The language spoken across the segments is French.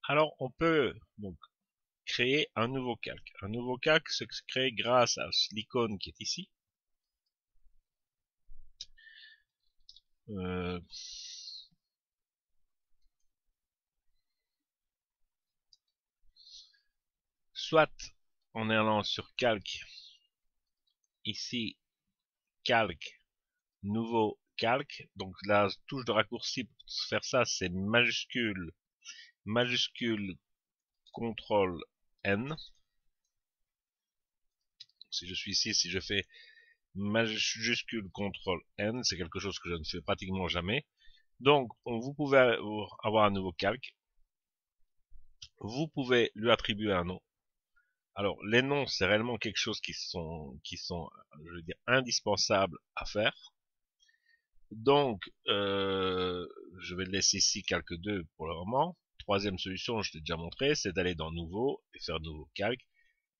Alors, on peut donc créer un nouveau calque. Un nouveau calque se crée grâce à l'icône qui est ici. Euh, soit en allant sur calque, ici, calque, nouveau calque. Donc la touche de raccourci pour faire ça, c'est majuscule, majuscule, CTRL N. Si je suis ici, si je fais majuscule CTRL N, c'est quelque chose que je ne fais pratiquement jamais. Donc, vous pouvez avoir un nouveau calque. Vous pouvez lui attribuer un nom. Alors, les noms, c'est réellement quelque chose qui sont, je veux dire, indispensables à faire. Donc, je vais laisser ici calque 2 pour le moment. Troisième solution, je t'ai déjà montré, c'est d'aller dans Nouveau et faire Nouveau calque.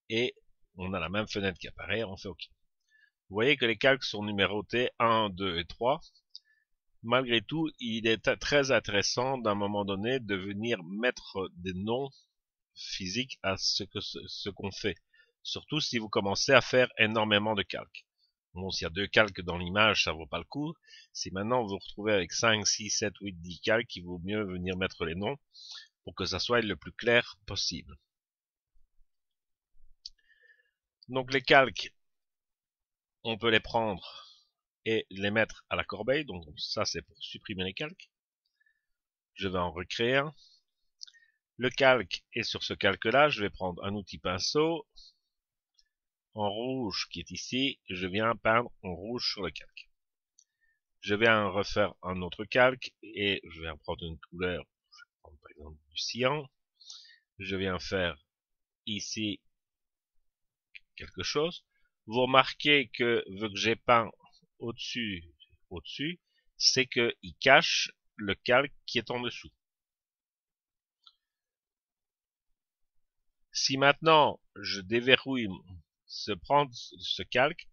Et on a la même fenêtre qui apparaît, on fait OK. Vous voyez que les calques sont numérotés 1, 2 et 3. Malgré tout, il est très intéressant d'un moment donné de venir mettre des noms physiques à ce qu'on fait. Surtout si vous commencez à faire énormément de calques. Bon, s'il y a 2 calques dans l'image, ça vaut pas le coup. Si maintenant vous vous retrouvez avec 5, 6, 7, 8, 10 calques, il vaut mieux venir mettre les noms pour que ça soit le plus clair possible. Donc les calques, on peut les prendre et les mettre à la corbeille. Donc ça, c'est pour supprimer les calques. Je vais en recréer un. Le calque est sur ce calque-là. Je vais prendre un outil pinceau. En rouge qui est ici, je viens peindre en rouge sur le calque. Je vais en refaire un autre calque et je vais en prendre une couleur, je vais prendre par exemple du cyan. Je viens faire ici quelque chose. Vous remarquez que vu que j'ai peint au-dessus, c'est qu'il cache le calque qui est en dessous. Si maintenant je déverrouille prendre ce calque,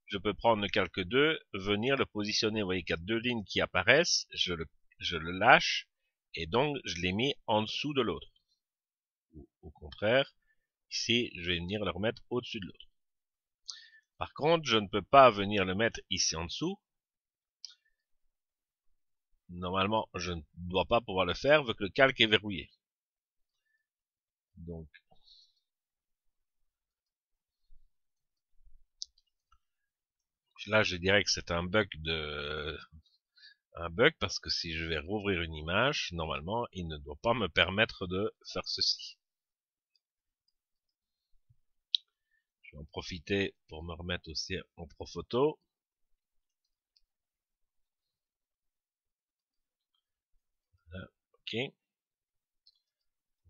je peux prendre le calque 2, venir le positionner. Vous voyez qu'il y a 2 lignes qui apparaissent, je le lâche, et donc je l'ai mis en dessous de l'autre. Au contraire, ici, je vais venir le remettre au-dessus de l'autre. Par contre, je ne peux pas venir le mettre ici en dessous. Normalement, je ne dois pas pouvoir le faire vu que le calque est verrouillé. Donc, là, je dirais que c'est un bug parce que si je vais rouvrir une image, normalement, il ne doit pas me permettre de faire ceci. Je vais en profiter pour me remettre aussi en Profoto. Là, OK.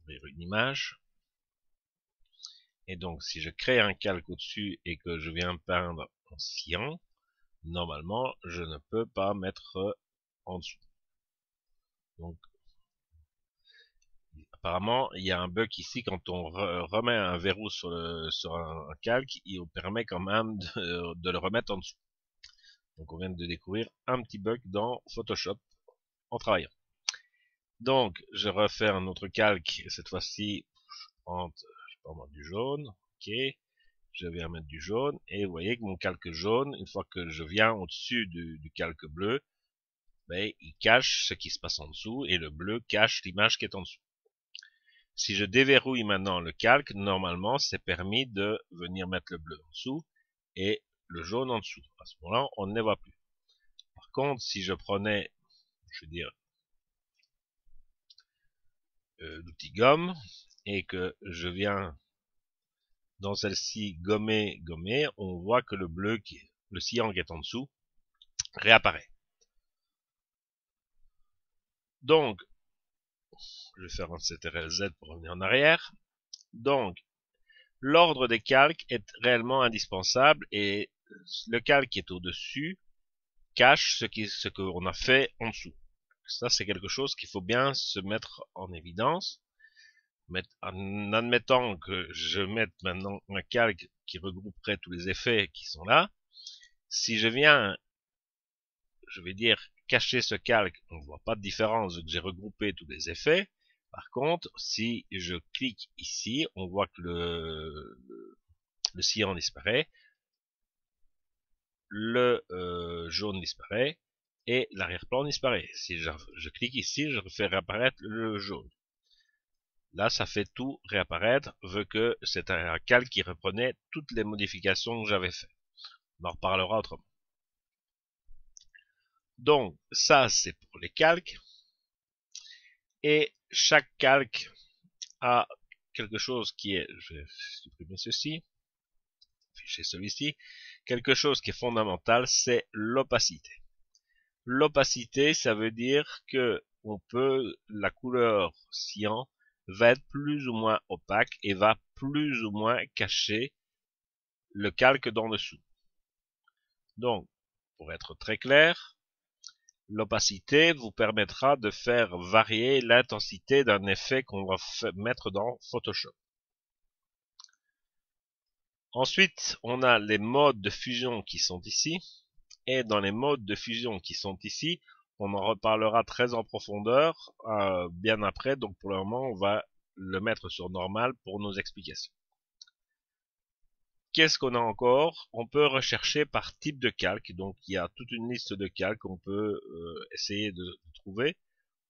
Ouvrir une image. Et donc, si je crée un calque au-dessus et que je viens peindre en cyan, normalement, je ne peux pas mettre en dessous. Donc, apparemment, il y a un bug ici quand on remet un verrou sur un calque, il permet quand même de le remettre en dessous. Donc, on vient de découvrir un petit bug dans Photoshop en travaillant. Donc, je refais un autre calque, et cette fois-ci, je vais prendre du jaune, ok, je viens mettre du jaune, et vous voyez que mon calque jaune, une fois que je viens au-dessus du calque bleu, ben, il cache ce qui se passe en dessous, et le bleu cache l'image qui est en dessous. Si je déverrouille maintenant le calque, normalement, c'est permis de venir mettre le bleu en dessous, et le jaune en dessous. À ce moment-là, on ne les voit plus. Par contre, si je prenais, je veux dire, l'outil gomme, et que je viens dans celle-ci gommer, on voit que le bleu, le cyan qui est en dessous, réapparaît. Donc, je vais faire un CTRL-Z pour revenir en arrière. Donc, l'ordre des calques est réellement indispensable et le calque qui est au-dessus cache ce qu'on a fait en dessous. Ça, c'est quelque chose qu'il faut bien se mettre en évidence. En admettant que je mette maintenant un calque qui regrouperait tous les effets qui sont là, si je viens, je vais dire, cacher ce calque, on ne voit pas de différence vu que j'ai regroupé tous les effets. Par contre, si je clique ici, on voit que le cyan disparaît, le jaune disparaît et l'arrière-plan disparaît. Si je clique ici, je fais réapparaître le jaune. Là, ça fait tout réapparaître, vu que c'est un calque qui reprenait toutes les modifications que j'avais fait. On en reparlera autrement. Donc, ça, c'est pour les calques. Et chaque calque a quelque chose qui est, je vais supprimer ceci, afficher celui-ci, quelque chose qui est fondamental, c'est l'opacité. L'opacité, ça veut dire que la couleur cyan va être plus ou moins opaque et va plus ou moins cacher le calque d'en dessous. Donc, pour être très clair, l'opacité vous permettra de faire varier l'intensité d'un effet qu'on va mettre dans Photoshop. Ensuite, on a les modes de fusion qui sont ici. Et dans les modes de fusion qui sont ici, on en reparlera très en profondeur bien après. Donc pour le moment, on va le mettre sur normal pour nos explications. Qu'est-ce qu'on a encore? On peut rechercher par type de calque. Donc il y a toute une liste de calques qu'on peut essayer de trouver.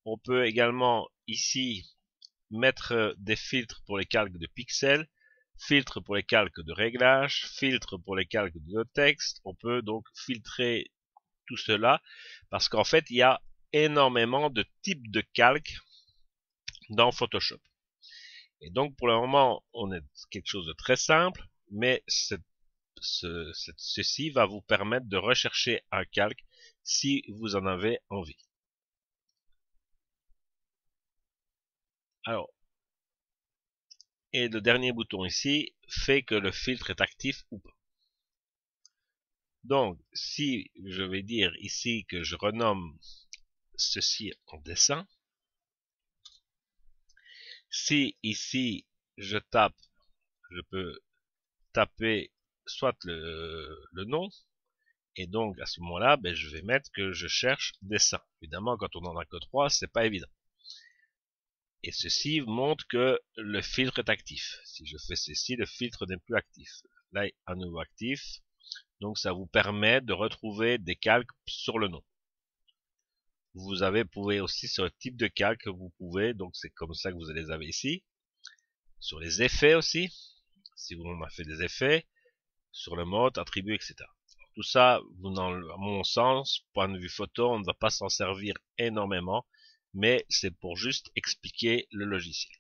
On peut également ici mettre des filtres pour les calques de pixels, filtres pour les calques de réglage, filtres pour les calques de texte. On peut donc filtrer tout cela parce qu'en fait il y a énormément de types de calques dans Photoshop. Et donc pour le moment on est quelque chose de très simple, mais ceci va vous permettre de rechercher un calque si vous en avez envie. Alors, et le dernier bouton ici fait que le filtre est actif ou pas. Donc, si je vais dire ici que je renomme ceci en dessin, si ici je tape, je peux taper soit le nom, et donc à ce moment-là, ben, je vais mettre que je cherche dessin. Évidemment, quand on en a que 3, c'est pas évident. Et ceci montre que le filtre est actif. Si je fais ceci, le filtre n'est plus actif. Là, il est à nouveau actif. Donc ça vous permet de retrouver des calques sur le nom. Pouvez aussi sur le type de calque que vous pouvez, donc c'est comme ça que vous les avez ici. Sur les effets aussi, si vous en avez fait des effets, sur le mode, attributs, etc. Tout ça, à mon sens, point de vue photo, on ne va pas s'en servir énormément, mais c'est pour juste expliquer le logiciel.